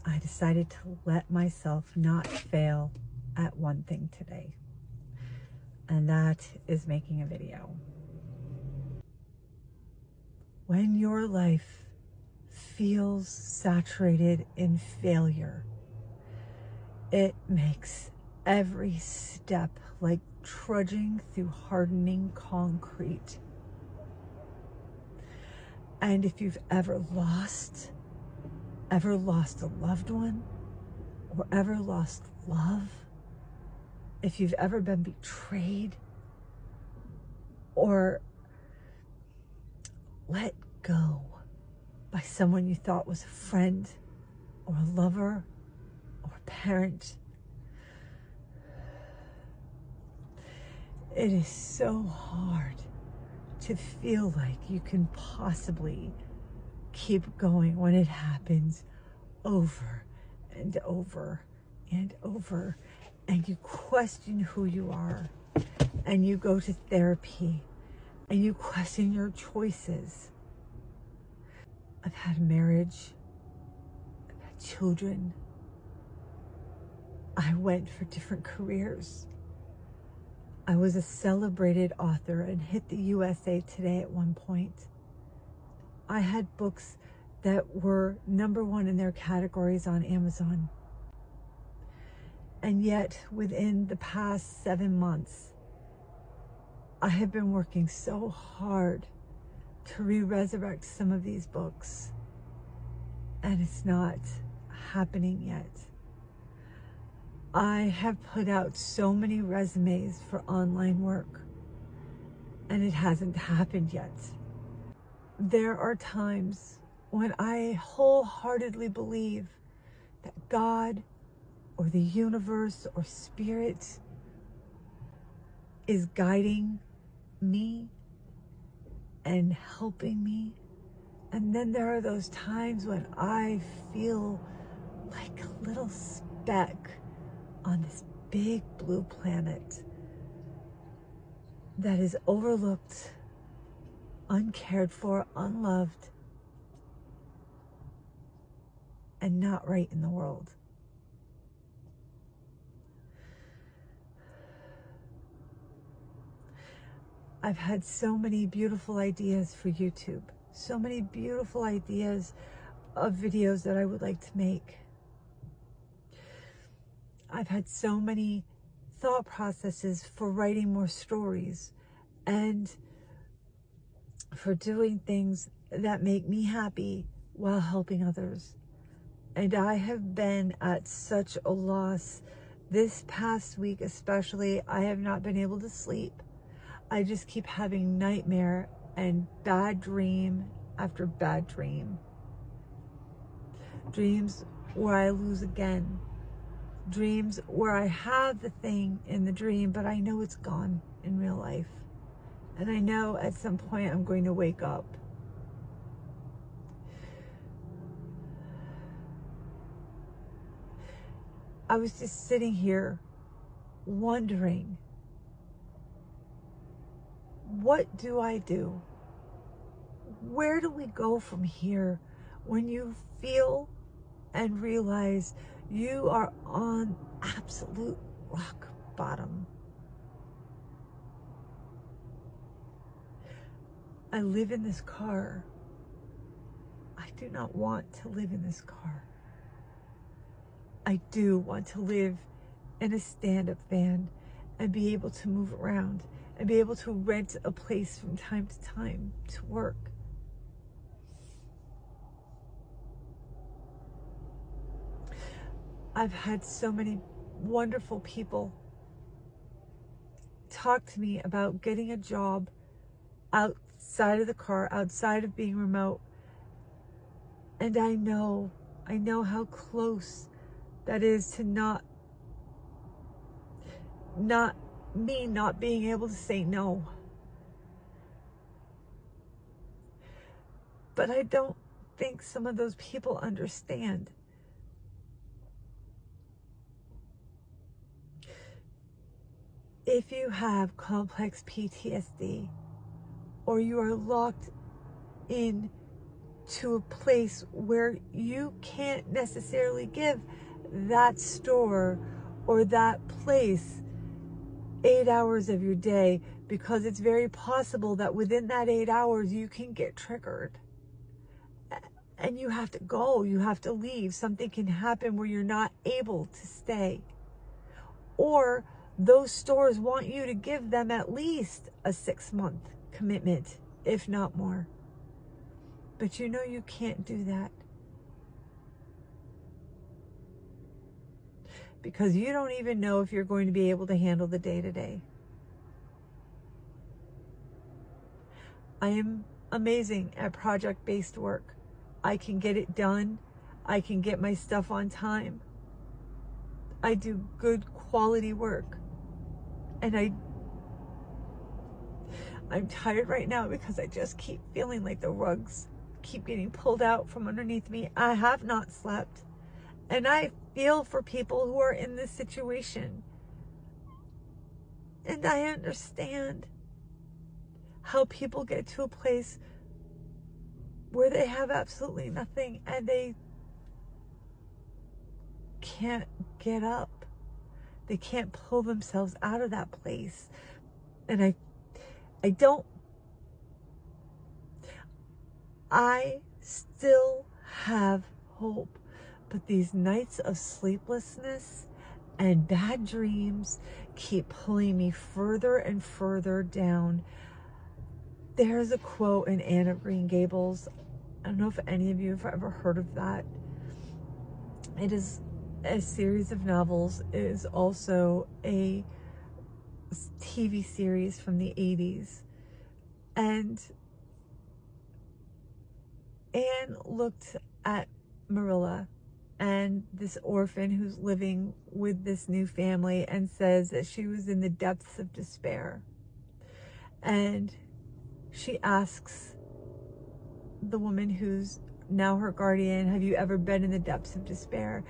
I decided to let myself not fail at one thing today, and that is making a video. When your life feels saturated in failure, it makes every step like trudging through hardening concrete. And if you've ever lost a loved one, or ever lost love, if you've ever been betrayed or let go by someone you thought was a friend or a lover or a parent, it is so hard to feel like you can possibly keep going when it happens over and over and over, and you question who you are, and you go to therapy, and you question your choices. I've had a marriage, I've had children, I went for different careers. I was a celebrated author and hit the USA Today at one point. I had books that were #1 in their categories on Amazon. And yet, within the past 7 months, I have been working so hard to resurrect some of these books, and it's not happening yet. I have put out so many resumes for online work, and it hasn't happened yet. There are times when I wholeheartedly believe that God or the universe or spirit is guiding me and helping me. And then there are those times when I feel like a little speck on this big blue planet that is overlooked, uncared for, unloved, and not right in the world. I've had so many beautiful ideas for YouTube, so many beautiful ideas of videos that I would like to make. I've had so many thought processes for writing more stories and for doing things that make me happy while helping others. And I have been at such a loss. This past week especially, I have not been able to sleep. I just keep having nightmare and bad dream after bad dream. Dreams where I lose again. Dreams where I have the thing in the dream, but I know it's gone in real life. And I know at some point I'm going to wake up. I was just sitting here wondering, what do I do? Where do we go from here when you feel and realize you are on absolute rock bottom? I live in this car. I do not want to live in this car. I do want to live in a stand-up van and be able to move around and be able to rent a place from time to time to work. I've had so many wonderful people talk to me about getting a job outside of the car, outside of being remote. And I know how close that is to not being able to say no. But I don't think some of those people understand. If you have complex PTSD, or you are locked in to a place where you can't necessarily give that store or that place 8 hours of your day, because it's very possible that within that 8 hours you can get triggered and you have to go, you have to leave. Something can happen where you're not able to stay. Or those stores want you to give them at least a 6-month commitment, if not more. But you know you can't do that, because you don't even know if you're going to be able to handle the day-to-day. I am amazing at project-based work. I can get it done. I can get my stuff on time. I do good quality work. And I'm tired right now because I just keep feeling like the rugs keep getting pulled out from underneath me. I have not slept. And I feel for people who are in this situation. And I understand how people get to a place where they have absolutely nothing and they can't get up. They can't pull themselves out of that place. And I still have hope. But these nights of sleeplessness and bad dreams keep pulling me further and further down. There's a quote in Anne of Green Gables. I don't know if any of you have ever heard of that. It is a series of novels. It is also a TV series from the 80s. And Anne looked at Marilla and this orphan who's living with this new family and says that she was in the depths of despair. And she asks the woman who's now her guardian, have you ever been in the depths of despair?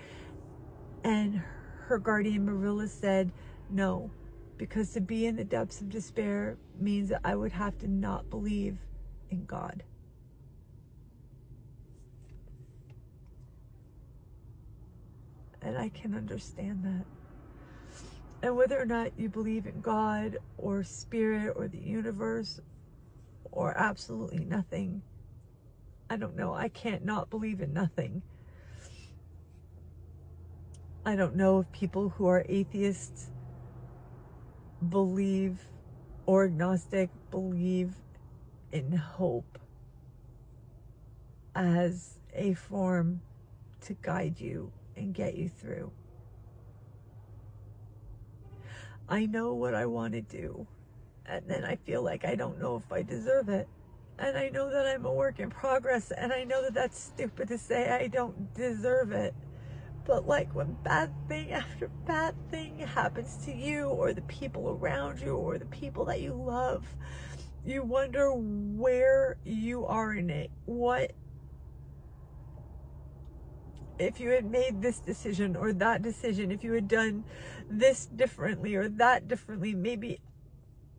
And her guardian Marilla said, no, because to be in the depths of despair means that I would have to not believe in God. And I can understand that. And whether or not you believe in God or spirit or the universe or absolutely nothing, I don't know. I can't not believe in nothing. I don't know if people who are atheists believe, or agnostic believe in hope as a form to guide you and get you through. I know what I want to do, and then I feel like I don't know if I deserve it. And I know that I'm a work in progress, and I know that that's stupid to say I don't deserve it. But like when bad thing after bad thing happens to you or the people around you or the people that you love, you wonder where you are in it. What if you had made this decision or that decision, if you had done this differently or that differently, maybe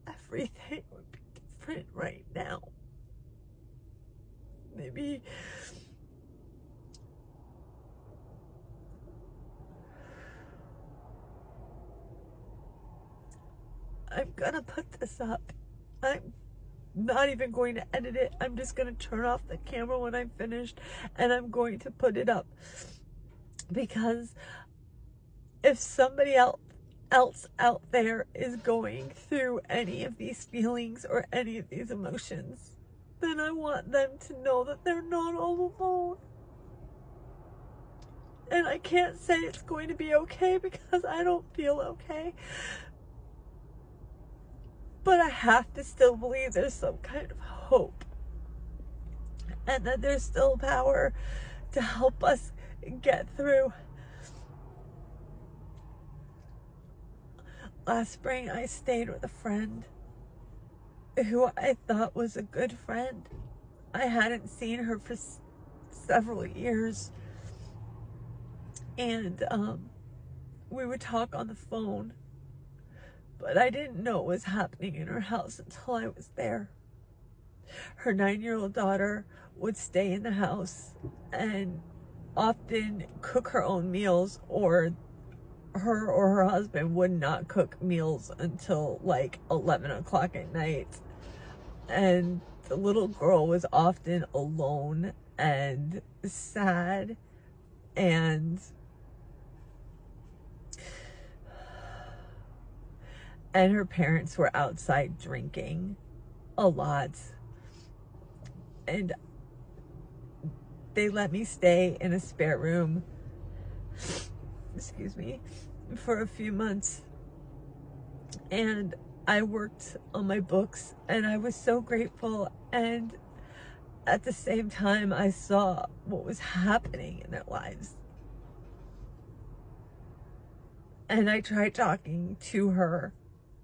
everything would be different right now. Maybe I'm gonna put this up. I'm not even going to edit it. I'm just going to turn off the camera when I'm finished and I'm going to put it up. Because if somebody else out there is going through any of these feelings or any of these emotions, then I want them to know that they're not all alone. And I can't say it's going to be okay because I don't feel okay. But I have to still believe there's some kind of hope. And that there's still power to help us get through. Last spring, I stayed with a friend who I thought was a good friend. I hadn't seen her for several years. And we would talk on the phone. But I didn't know what was happening in her house until I was there. Her 9-year-old daughter would stay in the house and often cook her own meals, or her husband would not cook meals until like 11 o'clock at night. And the little girl was often alone and sad, and her parents were outside drinking a lot. And they let me stay in a spare room, excuse me, for a few months. And I worked on my books, and I was so grateful. And at the same time, I saw what was happening in their lives. And I tried talking to her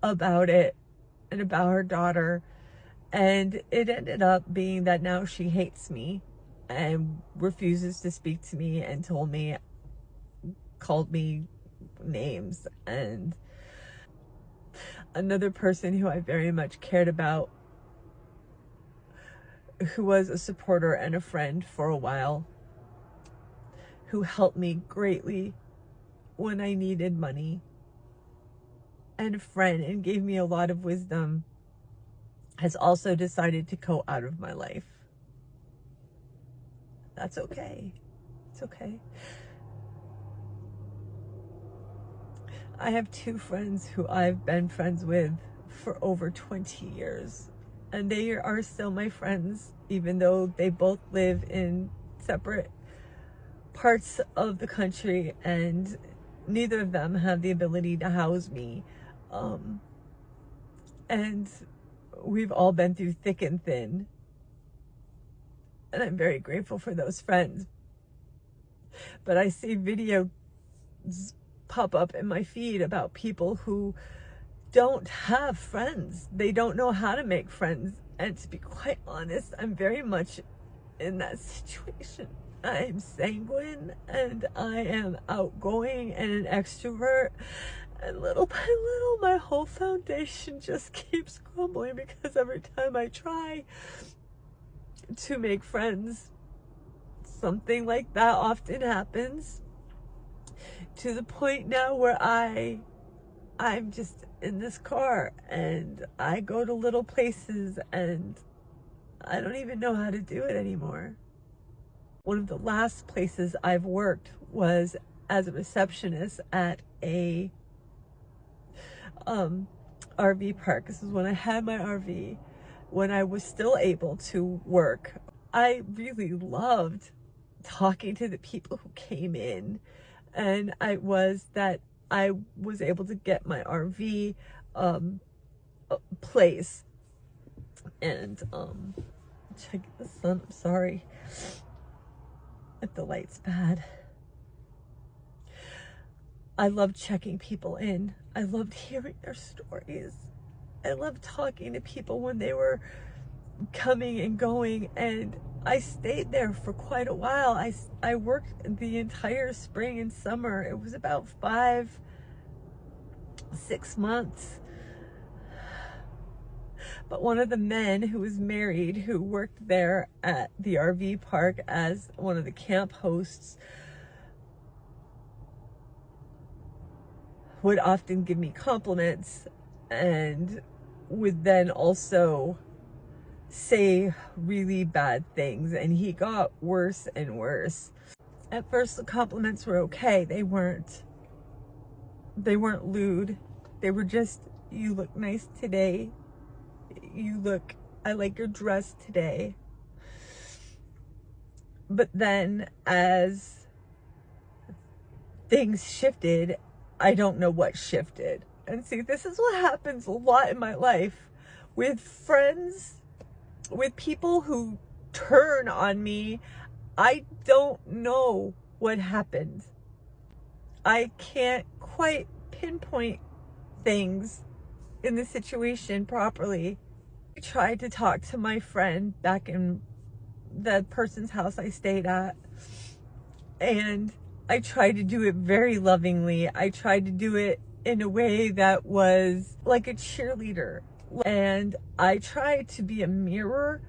about it and about her daughter. And it ended up being that now she hates me and refuses to speak to me, and called me names. And another person who I very much cared about, who was a supporter and a friend for a while, who helped me greatly when I needed money, and a friend, and gave me a lot of wisdom, has also decided to go out of my life. That's okay. It's okay. I have two friends who I've been friends with for over 20 years, and they are still my friends, even though they both live in separate parts of the country, and neither of them have the ability to house me. And we've all been through thick and thin, and I'm very grateful for those friends. But I see videos pop up in my feed about people who don't have friends. They don't know how to make friends. And to be quite honest, I'm very much in that situation. I'm sanguine, and I am outgoing and an extrovert. And little by little, my whole foundation just keeps crumbling, because every time I try to make friends, something like that often happens, to the point now where I'm just in this car, and I go to little places, and I don't even know how to do it anymore. One of the last places I've worked was as a receptionist at a RV park. This is when I had my RV, when I was still able to work. I really loved talking to the people who came in, and I was able to get my RV place. And check the sun. I'm sorry if the light's bad. I loved checking people in. I loved hearing their stories. I loved talking to people when they were coming and going, and I stayed there for quite a while. I worked the entire spring and summer. It was about 5-6 months. But one of the men who was married, who worked there at the RV park as one of the camp hosts, would often give me compliments, and would then also say really bad things, and he got worse and worse. At first, the compliments were okay. They weren't lewd. They were just, you look nice today. I like your dress today. But then as things shifted, I don't know what shifted. And see, this is what happens a lot in my life with friends, with people who turn on me. I don't know what happened. I can't quite pinpoint things in the situation properly. I tried to talk to my friend back in the person's house I stayed at, and I tried to do it very lovingly. I tried to do it in a way that was like a cheerleader, and I tried to be a mirror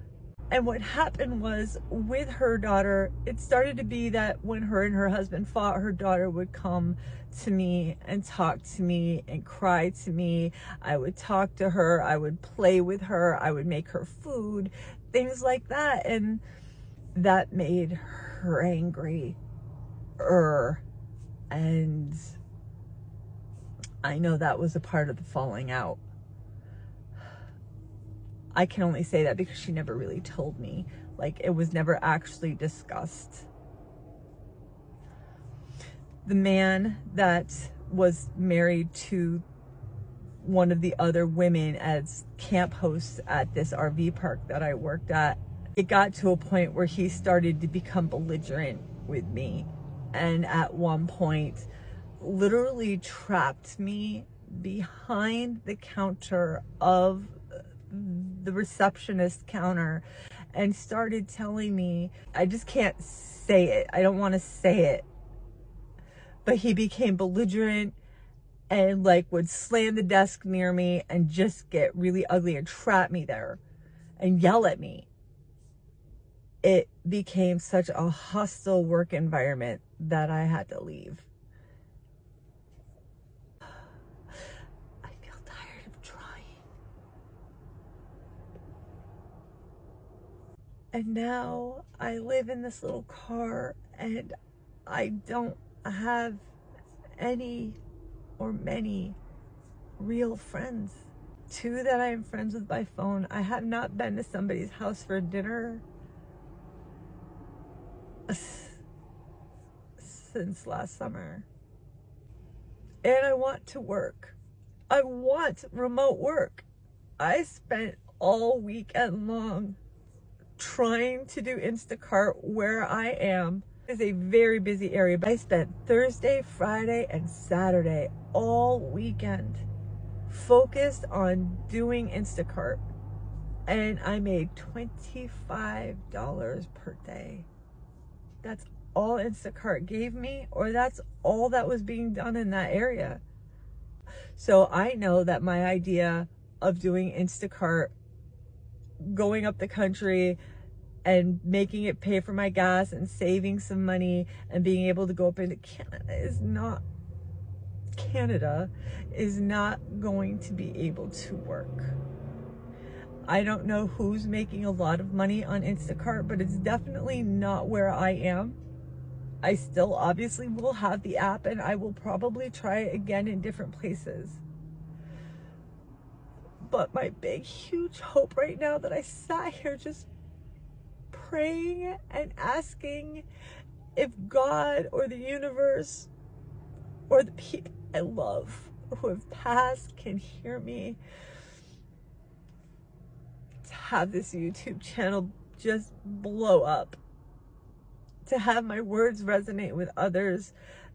And what happened was, with her daughter, it started to be that when her and her husband fought, her daughter would come to me and talk to me and cry to me. I would talk to her. I would play with her. I would make her food, things like that. And that made her angry. And I know that was a part of the falling out. I can only say that because she never really told me. Like, it was never actually discussed. The man that was married to one of the other women as camp hosts at this RV park that I worked at, it got to a point where he started to become belligerent with me. And at one point, literally trapped me behind the counter of the receptionist counter and started telling me, I just can't say it. I don't want to say it. But he became belligerent and like would slam the desk near me and just get really ugly and trap me there and yell at me. It became such a hostile work environment that I had to leave. I feel tired of trying. And now I live in this little car and I don't have any or many real friends. 2 that I am friends with by phone. I have not been to somebody's house for dinner since last summer. And I want to work. I want remote work. I spent all weekend long trying to do Instacart where I am. It's a very busy area, but I spent Thursday, Friday, and Saturday all weekend focused on doing Instacart. And I made $25 per day. That's all Instacart gave me, or that's all that was being done in that area. So I know that my idea of doing Instacart, going up the country and making it pay for my gas and saving some money and being able to go up into Canada is not going to be able to work. I don't know who's making a lot of money on Instacart, but it's definitely not where I am. I still obviously will have the app and I will probably try it again in different places. But my big, huge hope right now that I sat here just praying and asking if God or the universe or the people I love who have passed can hear me, to have this YouTube channel just blow up, to have my words resonate with others,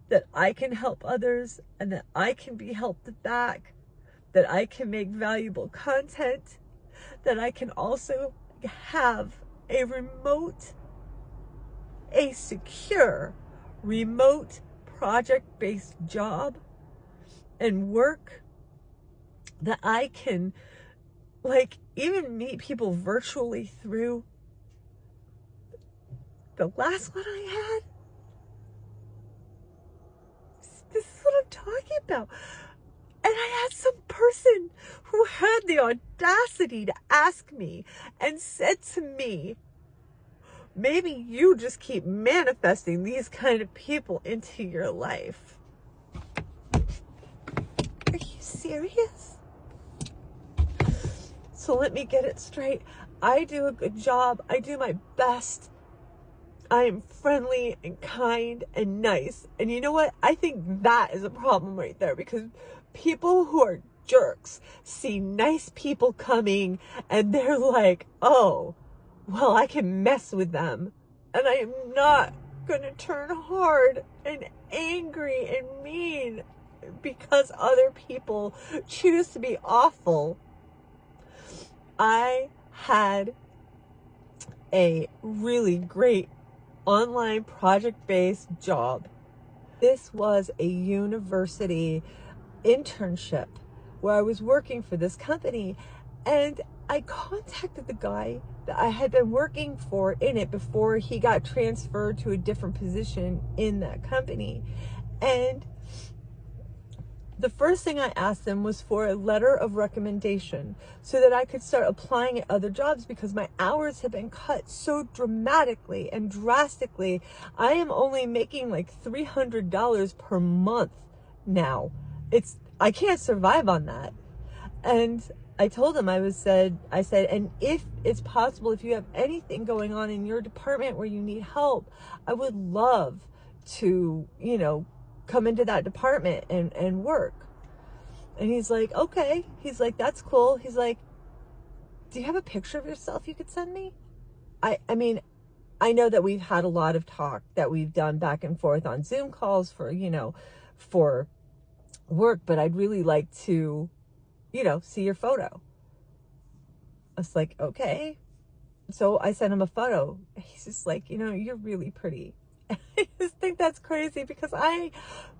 that I can help others and that I can be helped back, that I can make valuable content, that I can also have a secure remote project-based job and work, that I can like even meet people virtually through. The last one I had, this is what I'm talking about. And I had some person who had the audacity to ask me and said to me, maybe you just keep manifesting these kind of people into your life. Are you serious? So let me get it straight. I do a good job. I do my best. I am friendly and kind and nice. And you know what? I think that is a problem right there, because people who are jerks see nice people coming and they're like, oh, well, I can mess with them. And I am not going to turn hard and angry and mean because other people choose to be awful. I had a really great online project-based job. This was a university internship where I was working for this company, and I contacted the guy that I had been working for in it before he got transferred to a different position in that company. And the first thing I asked him was for a letter of recommendation so that I could start applying at other jobs, because my hours have been cut so dramatically and drastically. I am only making like $300 per month now. I can't survive on that. And I told him, I said, and if it's possible, if you have anything going on in your department where you need help, I would love to, come into that department and work. And he's like, okay. He's like, that's cool. He's like, do you have a picture of yourself you could send me? I mean, I know that we've had a lot of talk that we've done back and forth on Zoom calls for work, but I'd really like to, see your photo. I was like, okay. So I sent him a photo. He's just like, you're really pretty. I just think that's crazy, because I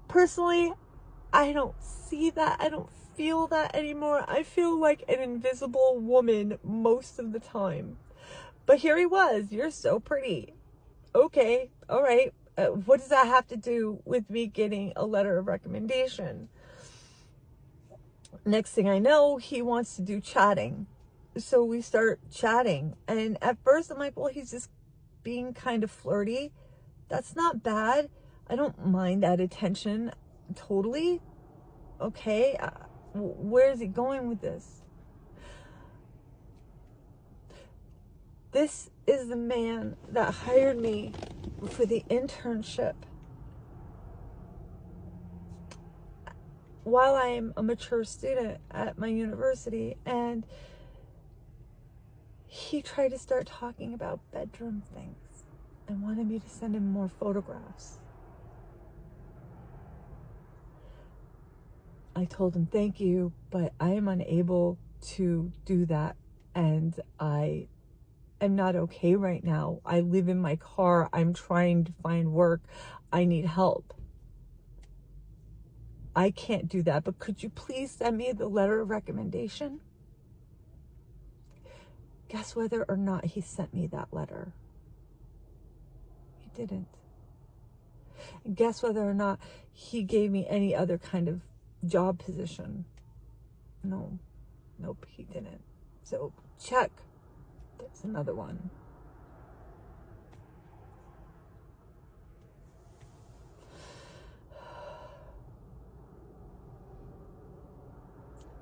personally, I don't see that. I don't feel that anymore. I feel like an invisible woman most of the time. But here he was. You're so pretty. Okay. All right. What does that have to do with me getting a letter of recommendation? Next thing I know, he wants to do chatting. So we start chatting. And at first I'm like, well, he's just being kind of flirty. That's not bad. I don't mind that attention totally. Okay. Where is he going with this? This is the man that hired me for the internship while I'm a mature student at my university, and he tried to start talking about bedroom things and wanted me to send him more photographs. I told him, thank you, but I am unable to do that, and I am not okay right now. I live in my car. I'm trying to find work. I need help. I can't do that, but could you please send me the letter of recommendation? Guess whether or not he sent me that letter? He didn't. And guess whether or not he gave me any other kind of job position? No. Nope, he didn't. So check. There's another one.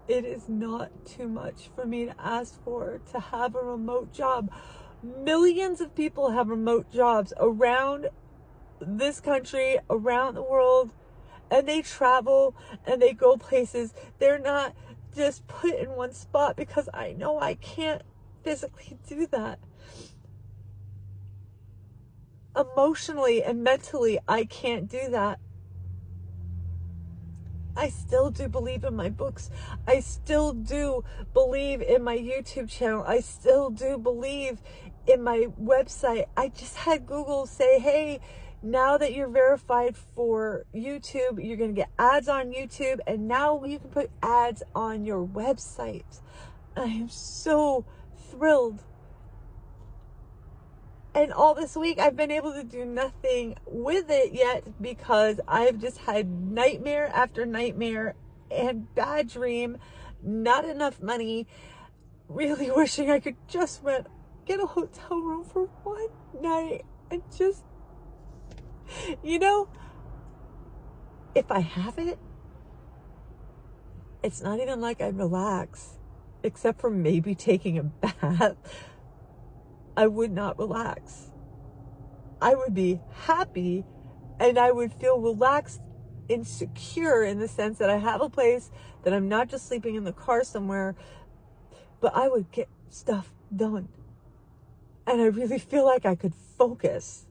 It is not too much for me to ask for to have a remote job. Millions of people have remote jobs around this country, around the world, and they travel and they go places. They're not just put in one spot, because I know I can't physically do that. Emotionally and mentally, I can't do that. I still do believe in my books. I still do believe in my YouTube channel. I still do believe in my website. I just had Google say, hey, now that you're verified for YouTube, you're going to get ads on YouTube, and now you can put ads on your website. I am so thrilled. And all this week, I've been able to do nothing with it yet, because I've just had nightmare after nightmare and bad dream, not enough money, really wishing I could just get a hotel room for one night and just, if I have it, it's not even like I'd relax, except for maybe taking a bath. I would not relax. I would be happy, and I would feel relaxed and secure in the sense that I have a place, that I'm not just sleeping in the car somewhere, but I would get stuff done. And I really feel like I could focus.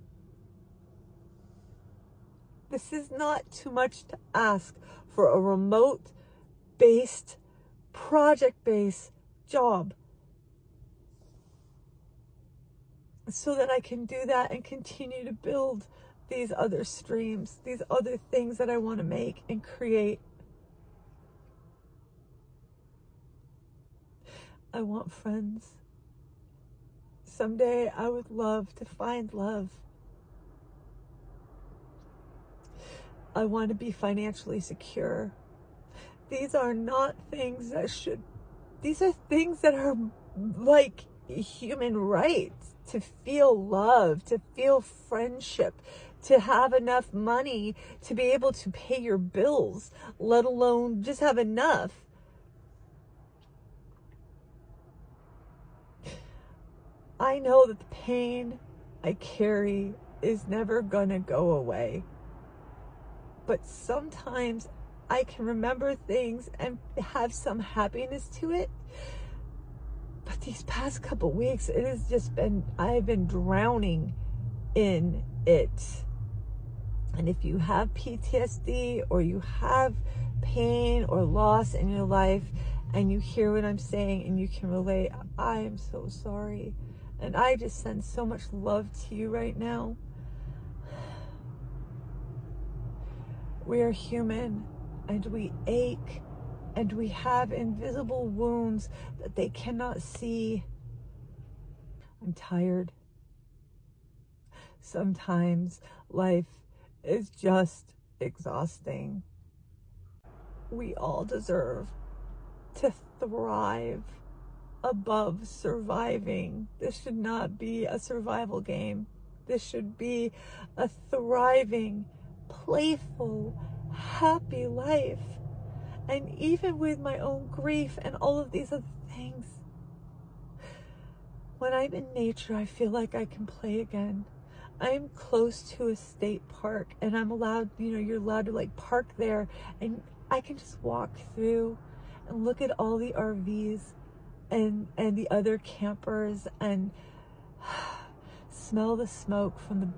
This is not too much to ask for a remote-based, project-based job, so that I can do that and continue to build these other streams, these other things that I want to make and create. I want friends. Someday I would love to find love. I want to be financially secure. These are not things that these are things that are like human rights. To feel love, to feel friendship, to have enough money to be able to pay your bills, let alone just have enough. I know that the pain I carry is never gonna go away. But sometimes I can remember things and have some happiness to it. But these past couple weeks, it has just been, I've been drowning in it. And if you have PTSD or you have pain or loss in your life and you hear what I'm saying and you can relate, I am so sorry. And I just send so much love to you right now. We are human and we ache and we have invisible wounds that they cannot see. I'm tired. Sometimes life is just exhausting. We all deserve to thrive above surviving. This should not be a survival game. This should be a thriving, playful, happy life. And even with my own grief and all of these other things, when I'm in nature, I feel like I can play again. I'm close to a state park and I'm allowed, you're allowed to like park there and I can just walk through and look at all the RVs and the other campers and smell the smoke from the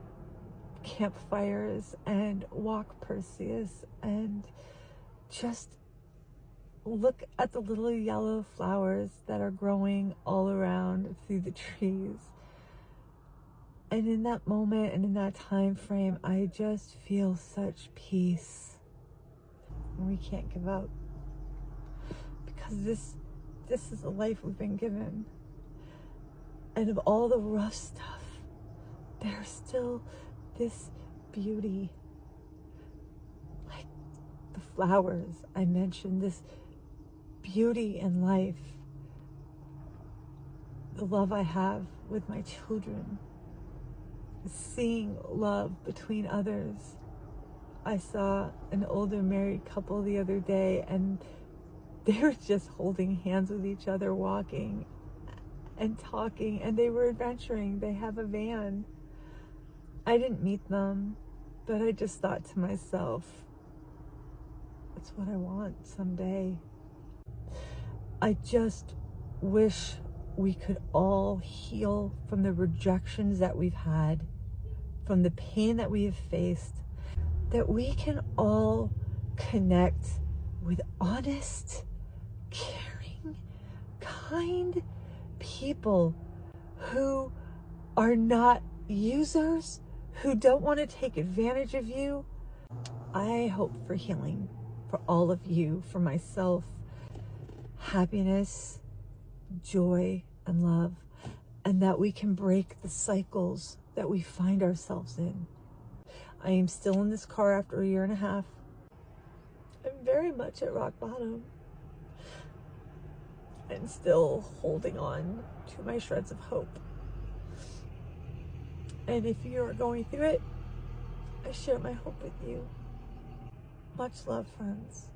campfires and walk Perseus and just look at the little yellow flowers that are growing all around through the trees. And in that moment and in that time frame, I just feel such peace. And we can't give up because this is the life we've been given. And of all the rough stuff, there's still this beauty. Like the flowers I mentioned, this beauty in life. The love I have with my children. Seeing love between others. I saw an older married couple the other day and they were just holding hands with each other, walking and talking, and they were adventuring. They have a van. I didn't meet them, but I just thought to myself, that's what I want someday. I just wish we could all heal from the rejections that we've had, from the pain that we have faced, that we can all connect with honest, caring, kind people who are not users, who don't want to take advantage of you. I hope for healing for all of you, for myself, happiness, joy, and love, and that we can break the cycles that we find ourselves in. I am still in this car after a year and a half. I'm very much at rock bottom and still holding on to my shreds of hope. And if you are going through it, I share my hope with you. Much love, friends.